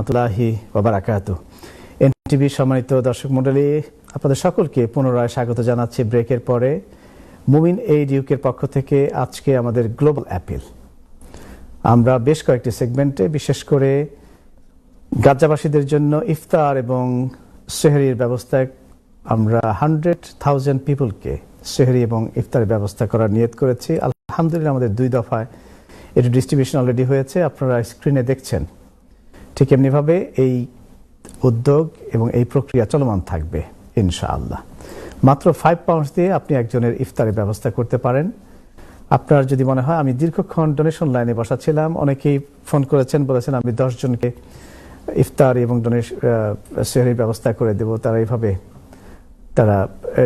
রাহমাতুল্লাহি ওয়া বারাকাতুহু। এনটিভি সম্মানিত দর্শক মণ্ডলী, আপনাদের সকলকে পুনরায় স্বাগত জানাচ্ছি ব্রেকের পরে। মুমিন এইড ইউকের পক্ষ থেকে আজকে আমাদের গ্লোবাল অ্যাপিল, আমরা বেশ কয়েকটি সেগমেন্টে বিশেষ করে গাজাবাসীদের জন্য ইফতার এবং সেহরির ব্যবস্থায় আমরা 100,000 পিপলকে সেহরি এবং ইফতারের ব্যবস্থা করার নিয়ত করেছি। আলহামদুলিল্লাহ আমাদের 2 দফায় এটি ডিস্ট্রিবিউশন অলরেডি হয়েছে, আপনারা স্ক্রিনে দেখছেন। ঠিক এমনিভাবে এই উদ্যোগ এবং এই প্রক্রিয়া চলমান থাকবে ইনশাআল্লাহ। মাত্র 5 পাউন্ডস দিয়ে আপনি একজনের ইফতারের ব্যবস্থা করতে পারেন। আপনার যদি মনে হয়, আমি দীর্ঘক্ষণ ডোনেশন লাইনে বসাছিলাম, অনেকেই ফোন করেছেন, বলেছেন আমি 10 জনকে ইফতার এবং সেহরির ব্যবস্থা করে দেব, তারা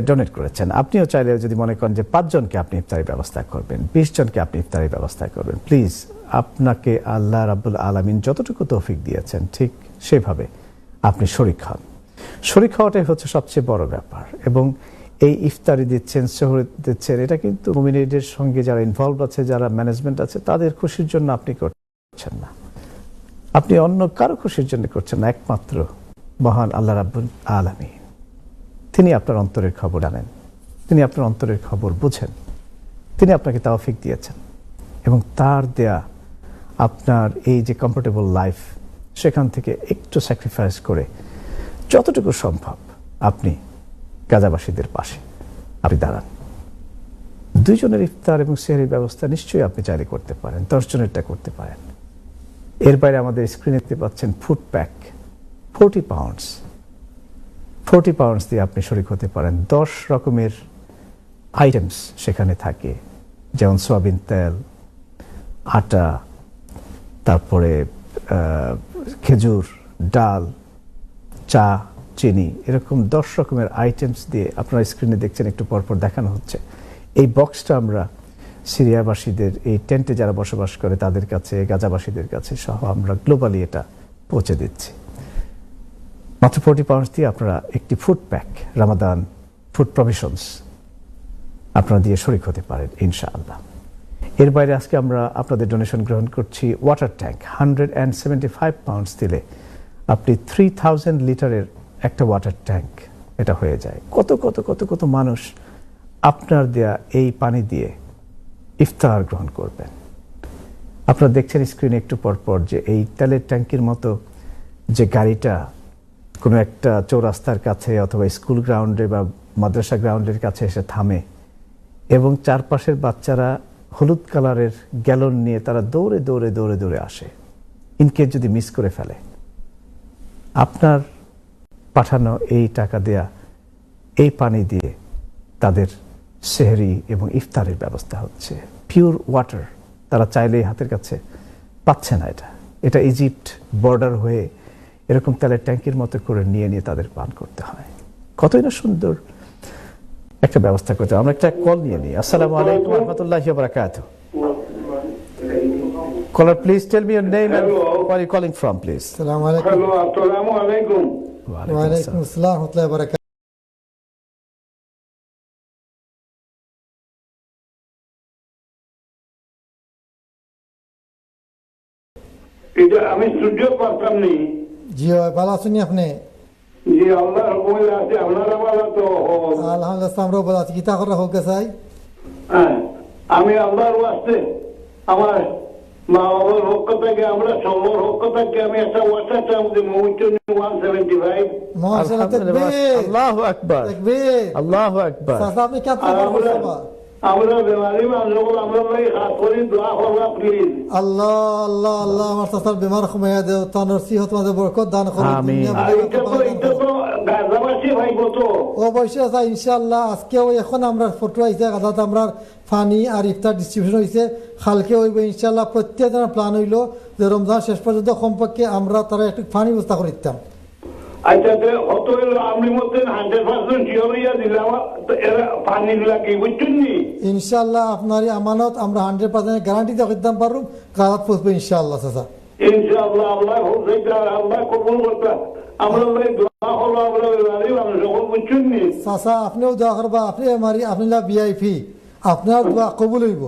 ডোনেট করেছেন। আপনিও চাইলে যদি মনে করেন যে 5 জনকে আপনি ইফতারের ব্যবস্থা করবেন, 20 জনকে আপনি ইফতারের ব্যবস্থা করবেন, প্লিজ আপনাকে আল্লাহ রাব্বুল আলামিন যতটুকু তৌফিক দিয়েছেন ঠিক সেভাবে আপনি শরীক হন। শরীক হওয়াটাই হচ্ছে সবচেয়ে বড় ব্যাপার। এবং এই ইফতারি দিচ্ছেন, সেহরি দিচ্ছেন, এটা কিন্তু মুমিন এইডের সঙ্গে যারা ইনভলভ আছে, যারা ম্যানেজমেন্ট আছে, তাদের খুশির জন্য আপনি করছেন না, আপনি অন্য কারো খুশির জন্য করছেন না, একমাত্র মহান আল্লাহ রাব্বুল আলামিন। তিনি আপনার অন্তরের খবর জানেন, তিনি আপনার অন্তরের খবর বুঝেন, তিনি আপনাকে তৌফিক দিয়েছেন এবং তার দেয়া আপনার এই যে কমফোর্টেবল লাইফ, সেখান থেকে একটু স্যাক্রিফাইস করে যতটুকু সম্ভব আপনি গাজাবাসীদের পাশে আপনি দাঁড়ান। 2 জনের ইফতার এবং সেহরির ব্যবস্থা নিশ্চয়ই আপনি চাইলে করতে পারেন, 10 জনেরটা করতে পারেন। এর বাইরে আমাদের স্ক্রিনে দেখতে পাচ্ছেন ফুড প্যাক 40 পাউন্ডস। 40 পাউন্ডস দিয়ে আপনি শরীক হতে পারেন। 10 রকমের আইটেমস সেখানে থাকে, যেমন সয়াবিন তেল, আটা, তারপরে খেজুর, ডাল, চা, চিনি, এরকম 10 রকমের আইটেমস দিয়ে আপনারা স্ক্রিনে দেখছেন, একটু পরপর দেখানো হচ্ছে। এই বক্সটা আমরা সিরিয়াবাসীদের, এই টেন্টে যারা বসবাস করে তাদের কাছে, গাজাবাসীদের কাছে সহ আমরা গ্লোবালি এটা পৌঁছে দিচ্ছি। মাত্র 40 পাউন্ডস দিয়ে আপনারা একটি food pack, Ramadan food provisions আপনারা দিয়ে শরীক হতে পারেন ইনশাআল্লাহ। এর বাইরে আজকে আমরা আপনাদের ডোনেশন গ্রহণ করছি ওয়াটার ট্যাঙ্ক। 175 পাউন্ডস দিলে আপনি 3000 লিটারের একটা ওয়াটার ট্যাঙ্ক এটা হয়ে যায়। কত কত কত কত মানুষ আপনার দেয়া এই পানি দিয়ে ইফতার গ্রহণ করবেন। আপনারা দেখছেন স্ক্রিনে একটু পরপর যে এই তেলের ট্যাঙ্কির মতো যে গাড়িটা কোনো একটা চৌরাস্তার কাছে অথবা স্কুল গ্রাউন্ডে বা মাদ্রাসা গ্রাউন্ডের কাছে এসে থামে এবং চারপাশের বাচ্চারা হলুদ কালারের গ্যালন নিয়ে তারা দৌড়ে দৌড়ে দৌড়ে দৌড়ে আসে, ইনকেস যদি মিস করে ফেলে। আপনার পাঠানো এই টাকা দেয়া এই পানি দিয়ে তাদের সেহরি এবং ইফতারের ব্যবস্থা হচ্ছে। পিওর ওয়াটার তারা চাইলেই হাতের কাছে পাচ্ছে না। এটা ইজিপ্ট বর্ডার হয়ে এরকম তেলের ট্যাঙ্কির মতো করে নিয়ে নিয়ে তাদের পান করতে হয়। কতই না সুন্দর একটা ব্যবস্থা করতে। আমরা একটা কল নিয়ে নিই। আসসালামু আলাইকুম ওয়া রাহমাতুল্লাহি ওয়া বারাকাতুহু। Caller, please tell me your name and where you calling from, please. Assalamu alaikum. Hello, assalamu alaikum. Wa alaikum assalam wa rahmatullahi wa barakatuh. এটা আমি সুযোগ পাচ্ছি নি। জি ভালো আছেন আপনি? জি আল্লাহর হুকুমে আছে, আপনারা ভালো তো? আলহামদুলিল্লাহ আমরা ভালো আছি। কিতা করে হোক চাই? হ্যাঁ, আমি আল্লাহর ওয়াস্তে আমার মা বাবার পক্ষ থেকে, আমরা সবার পক্ষ থেকে আমি একটা ওয়াটা চাই যে মৌচুন 175। মাশাআল্লাহ, তাকবীর, আল্লাহু আকবার, তাকবীর, আল্লাহু আকবার। সাথে আপনি কি আপনার আমরা বেমারি মানুষ, আমরা ভাই হাত করে দোয়া করবা প্লিজ। আল্লাহ আল্লাহ আল্লাহ আমার সাসার বিমার কমাইয়া দেও, তার সিহত মাঝে বরকত দান করুন। এটা তো গাজাবাসী ভাই কত অবশ্যই আছে ইনশাআল্লাহ। আজকেও এখন আমরা ফটো আইছে, গাজাতে আমরা পানি আর ইফতার ডিস্ট্রিবিউশন হয়েছে, কালকে হইব ইনশাআল্লাহ। প্রত্যেক দিনের প্ল্যান হইল যে রমজান শেষ পর্যন্ত কমপক্ষে আমরা তারা একটু পানি ব্যবস্থা করে দিতাম। আচ্ছা, অত আপনি মধ্যে 100% শিওর হইয়া দিলাম এরা পানি লাগে, বুঝছেন নি? ইনশাআল্লাহ আপনার আমানত আমরা 100% গ্যারান্টি দিয়ে দিতাম পারব, কারাত পৌঁছবে ইনশাআল্লাহ। চাচা ইনশাআল্লাহ আল্লাহ আল্লাহ কবুল করতে আমরা দোয়া করবো, আমরা মানুষ সকল, বুঝছেন নি? চাচা আপনিও দোয়া করবা, আপনি আমারি আপনি ভিআইপি, আপনার দোয়া কবুল হইব।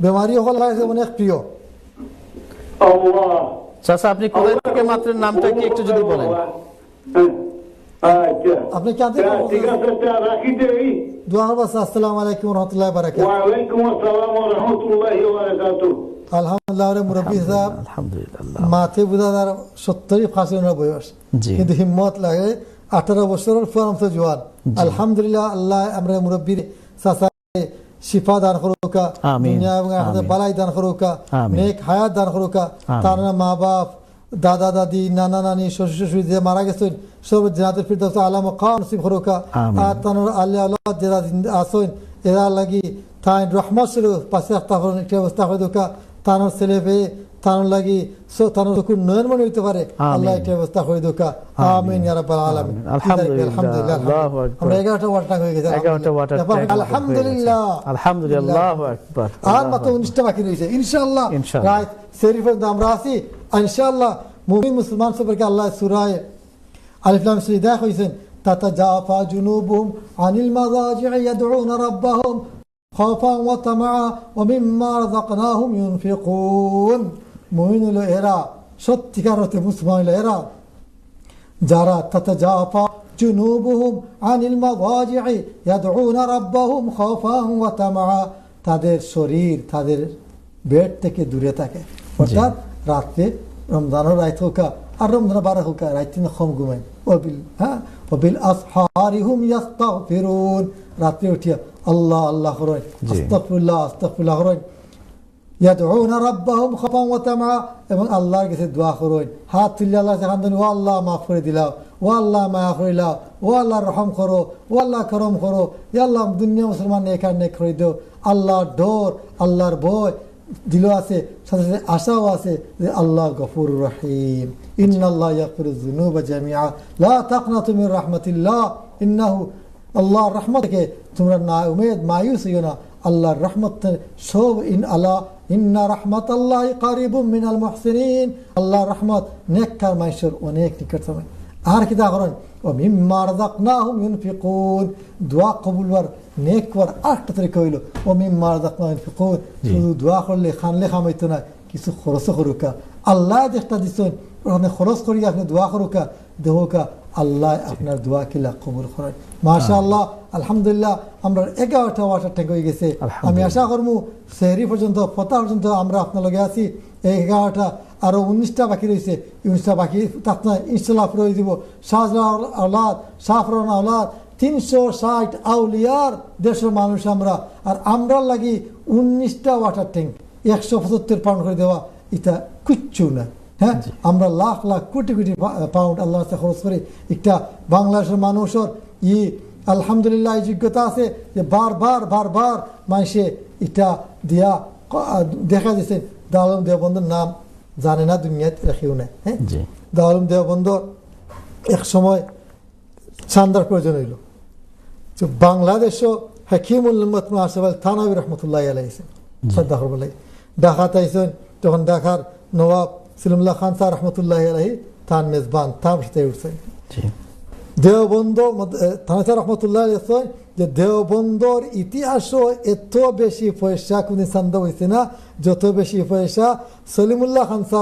বেমারি হল অনেক প্রিয়। আল্লাহ চাচা আপনি কোথায় থেকে মাত্র নামটা কি একটু যদি বলেন। আচ্ছা আপনি কি আনতে ঠিক আছে রাখি দেই। দোয়া করবো। আসসালামু আলাইকুম ওয়া রাহমাতুল্লাহি ওয়া বারাকাতুহু। ওয়ালাইকুম আসসালাম ওয়া রাহমাতুল্লাহি ওয়া বারাকাতুহু। আলহামদুলিল্লাহ রে মুরব্বী সাহেব আলহামদুলিল্লাহ মাথে বুঝাদার 70-85 বয়স, জি। কিন্তু হিম্মত লাগে 18 বছরের ফরমত জওয়ান। আলহামদুলিল্লাহ আল্লাহ আমরা মুরব্বীর চাচা শিফা দান করুকা, আমিন, দুনিয়া এবং আখিরাতে আমিন। বালাই দান করুকা, আমিন। নেক হায়াত দান করুকা। আমিন। তার মা বাপ, দাদা দাদি, নানা নানি, শ্বশুর শাশুড়ি যে মারা গেছেন সব জান্নাতুল ফিরদাউস আলা মাকাম নসিব করুকা। আমিন। আর তার আল্লাহ আল্লাহ যারা জিন্দা আছেন এরা লাগি তাই রহমত ছিল পাশে একটা একটা অবস্থা হয়ে দোকা। তার ছেলে পেয়ে তার লাগি তার চকুর নয়নমণি হইতে পারে আল্লাহ একটা অবস্থা হয়ে দোকা। আমিন ইয়া রাব্বাল আলামিন। আলহামদুলিল্লাহ, আল্লাহু আকবার। আমরা 11টা ওয়াট টাকা হয়ে গেছে। 11টা ওয়াটার ট্যাঙ্ক আলহামদুলিল্লাহ, আলহামদুলিল্লাহ, আল্লাহু আকবার। আর মাত্র 19টা বাকি রয়েছে ইনশাআল্লাহ। ইনশাআল্লাহ। রাত শরীফের আমরা আছি ইনশাআল্লাহ। মুমিন মুসলমান সম্পর্কে আল্লাহ সূরা আলিফ লাম সিজদা কইছেন তাতাজাফা জুনুবুহুম আনিল মাযাজি'i ইয়াদউনা রাব্বাহুম খাওফান ওয়া তামাআ ওয়া মিম্মা রাযাকনাহুম ইউনফিকুন। মুমিন হলো এরা, সত্যিকার অর্থে মুসলমান হলো এরা যারা তাতাজাফা জুনুবুহুম আনিল মাযাজি'i ইয়াদউনা রাব্বাহুম খাওফান ওয়া তামাআ, তাদের শরীর তাদের বেড থেকে দূরে থাকে। অর্থাৎ রাতে রমজানের রাত হোক আর রমজানের বারে হোক রাত দিন কম ঘুমায়। ওবিল আসহারিহুম ইস্তাগফিরুন, রাতে উঠিয়া আল্লাহ আল্লাহ করেন, আস্তাগফিরুল্লাহ আস্তাগফিরুল্লাহ করেন। ইয়াদউনা রাব্বাহুম খাওফান ওয়া তামাআ, এবং আল্লাহর কাছে দোয়া করেন। হাত তুলে আল্লাহ যেখান ও আল্লাহ মাফ করে দিলাও, ও আল্লাহ মায়া করিলাও, ও আল্লাহ রহম করো, ও আল্লাহ করম করো, ইয়া আল্লাহ দুনিয়া মুসলমান নেকার নেক করে দিও। আল্লাহর ডর, আল্লাহর ভয় দিল আছে, সাথে সাথে আশাও আছে যে আল্লাহ গফুর রহিম। ইন্নাল্লাহ ইয়াগফিরুয যুনুবা জামিআ লা তাকনাতু মির রাহমাতিল্লাহ ইন্নাহু, আল্লাহর রহমত থেকে তোমরা না উমেদ মায়ুস হইও না। আল্লাহর রহমত সব ইন্না রাহমাতাল্লাহি কারিবুম মিনাল মুহসিনিন, আল্লাহর রহমত নেককার মানুষের অনেক নিকটতম। আর কি তা করেন ও মিম্মা রাযাকনাহুম ইউনফিকুন, দোয়া কবুল হওয়ার নেক হওয়ার আরেকটা তরিকা হইল ও মিম্মা রাযাকনাহুম ইউনফিকুন। শুধু দোয়া করলে খানলে খামাইতো না, কিছু খরচও করুকা। আল্লাহ যেটা দিচ্ছেন ওখানে খরচ করি আপনি দোয়া করুকা, দেহকা আল্লাহ আপনার দোয়া কিলা কবুল করেন। মাশাআল্লাহ আলহামদুলিল্লাহ আমরা 11টা ওয়াটার ট্যাঙ্ক হয়ে গেছে। আমি আশা করবো সেহরি পর্যন্ত ফতা পর্যন্ত আমরা আপনার লগে আছি। এই 11টা আরো 19টা বাকি রয়েছে, 19টা বাকি আপনার ইনশাল্লাহ পুরো দিব। শাহজালাল আওলাদ, শাহফরান আওলাদ, 360 আউলিয়ার দেশের মানুষ আমরা। আর আমরা লাগি 19টা ওয়াটার ট্যাঙ্ক 175 পাউন্ড করে দেওয়া এটা কিচ্ছু না। হ্যাঁ, আমরা লাখ লাখ কোটি কোটি পাউন্ড আল্লাহ খরচ করি। একটা বাংলাদেশের মানুষের আলহামদুলিল্লাহ যোগ্যতা আছে যে বারবার বারবার মানুষে এটা দিয়া দেখা দিয়েছেন। দারুল দেওবন্দের নাম জানে না দুনিয়াতে রাখিও না। হ্যাঁ, দারুল দেওবন্দ এক সময় শানদার প্রয়োজন হইল। বাংলাদেশও হাকিমুল উম্মত মুহাসিব থানভী রহমতুল্লাহ আলাইহি শ্রদ্ধা করবার লাগে ঢাকাতে আইসেন। তখন ঢাকার নবাব সলিমুল্লাহ খান স্যার রহমতুল্লাহ আলাইহি তার মেজবান তার সাথে উঠছেন। দেওবন্দ থানা রহমতুল্লাহ যে দেওবন্দর ইতিহাসও এত বেশি পয়সা কোন সান্দা হয়েছে না যত বেশি পয়সা সলিমুল্লাহ খান